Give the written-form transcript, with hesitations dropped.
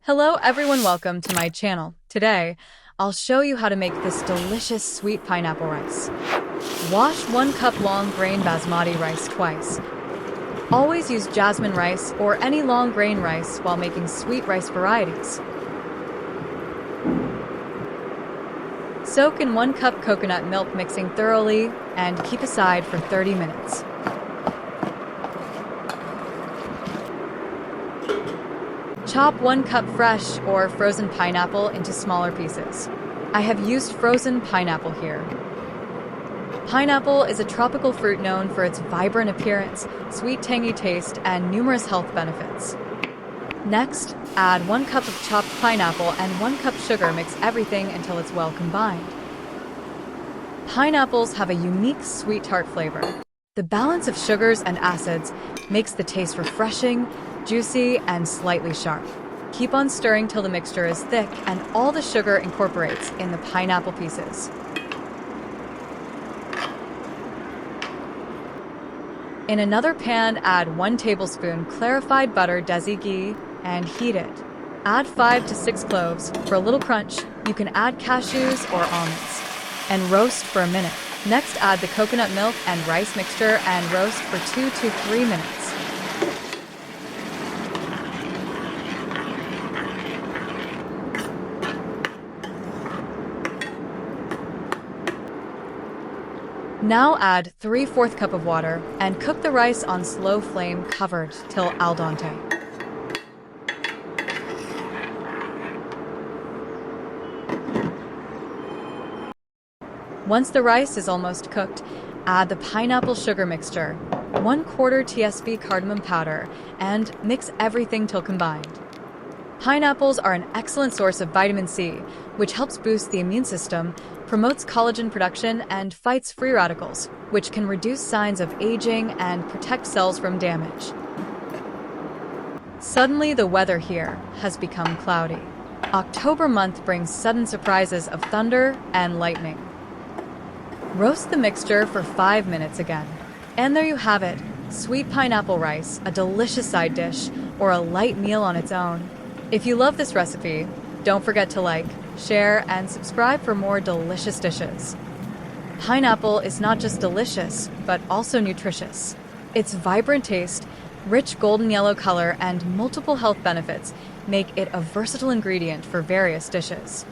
Hello everyone, welcome to my channel. Today, I'll show you how to make this delicious sweet pineapple rice. Wash 1 cup long grain basmati rice twice. Always use jasmine rice or any long grain rice while making sweet rice varieties. Soak in 1 cup coconut milk, mixing thoroughly, and keep aside for 30 minutes. Chop 1 cup fresh or frozen pineapple into smaller pieces. I have used frozen pineapple here. Pineapple is a tropical fruit known for its vibrant appearance, sweet tangy taste, and numerous health benefits. Next, add 1 cup of chopped pineapple and 1 cup sugar. Mix everything until it's well combined. Pineapples have a unique sweet tart flavor. The balance of sugars and acids makes the taste refreshing, juicy, and slightly sharp. Keep on stirring till the mixture is thick and all the sugar incorporates in the pineapple pieces. In another pan, add 1 tablespoon clarified butter, desi ghee, and heat it. Add 5 to 6 cloves. For a little crunch, you can add cashews or almonds. And roast for a minute. Next, add the coconut milk and rice mixture and roast for 2 to 3 minutes. Now add 3/4 cup of water and cook the rice on slow flame covered till al dente. Once the rice is almost cooked, add the pineapple sugar mixture, 1/4 tsp cardamom powder, and mix everything till combined. Pineapples are an excellent source of vitamin C, which helps boost the immune system, promotes collagen production, and fights free radicals, which can reduce signs of aging and protect cells from damage. Suddenly, the weather here has become cloudy. October month brings sudden surprises of thunder and lightning. Roast the mixture for 5 minutes again. And there you have it, sweet pineapple rice, a delicious side dish, or a light meal on its own. If you love this recipe, don't forget to like, share, and subscribe for more delicious dishes. Pineapple is not just delicious, but also nutritious. Its vibrant taste, rich golden yellow color, and multiple health benefits make it a versatile ingredient for various dishes.